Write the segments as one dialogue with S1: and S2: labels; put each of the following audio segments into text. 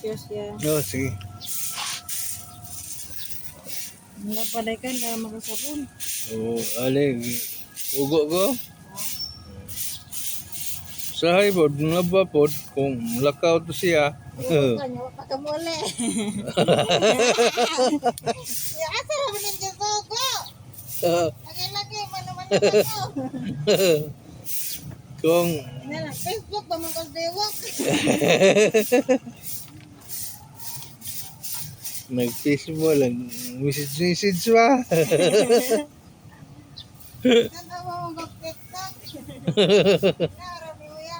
S1: Cheers ya.
S2: Oh, sige.
S1: Napadaykan dah makasabon.
S2: Oh, ale. Ugo ko. Sahay po, nga po, kung lakaw to siya.
S1: Banyak pakamole. Ya asal benin jasogo. Lagi-lagi mana-mana ko.
S2: Kung
S1: Ini lah Facebook pamangkas dewok.
S2: nag-Facebook lang, message pa.
S1: Kan mau ngok TikTok. Naro ni uya.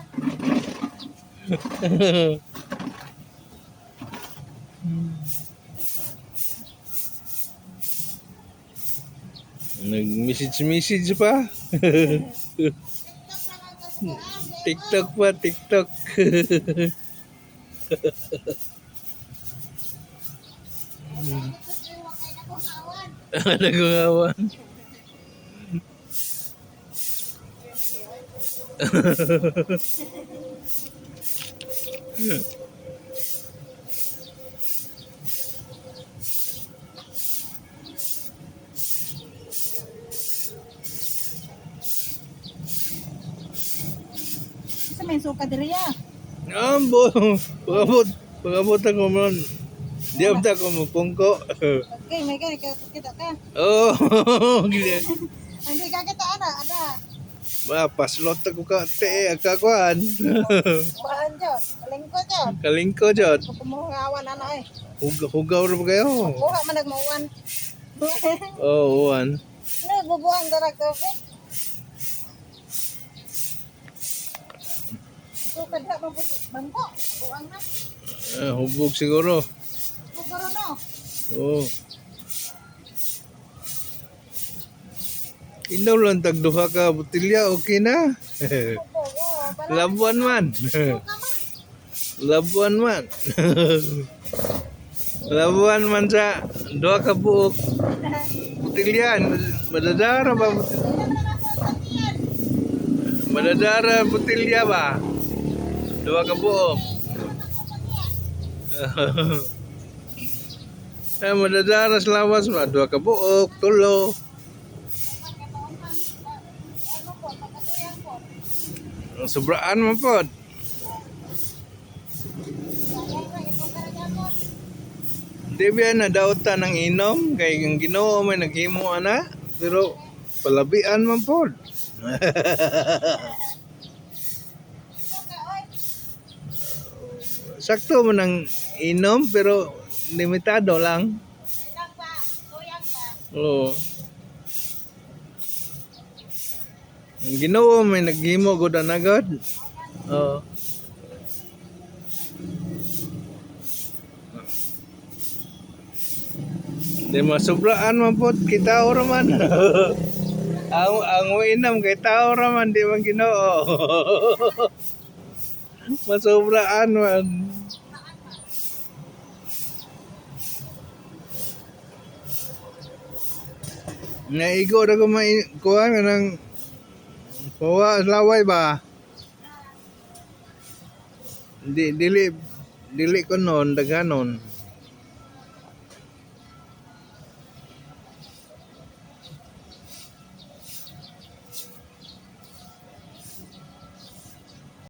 S2: Nag-message pa. TikTok pa, TikTok. Nagawawan.
S1: Sa may suka diri ya.
S2: Ambo, pagabot ako man. Di abda ko mo pungko.
S1: Okay, may kita ka.
S2: Oh, gila.
S1: Hindi ka kita ada.
S2: Ba, paslot ako ka te akakuan.
S1: Bahan jod, kalingko jod.
S2: Kalingko jud.
S1: Kumuhawan eh.
S2: Hugaw ra ba kayo?
S1: Buha man nagmauwan.
S2: Oh, uwan.
S1: Ano bubuhan dara COVID? So kadra mo bangko, buang na.
S2: Hubog siguro.
S1: Bugoro no.
S2: Oh. Inaw lang tagduha ka botilya, okay na. Labuan man. Labuan man. Labuan man sa duha ka buok. Botilya, madadara ba? Madadara botilya ba? Duha ka buok. Madadara sa lawas ba? Duha ka buok, tulo. Sobraan mo po. Di ba na dauta ng inom kay yung Ginoo may naghimo ana pero palabian man po. Sakto mo ng inom pero limitado lang. Oo. Ang Ginoo may naghimo gud ana god. Oo. Di masubraan man po, kita ora man. ang uinam kay tao ra man di man Ginoo. Masubraan man. Naigo ra ko may kuha ng kuha laway ba? Dili ko noon daganon.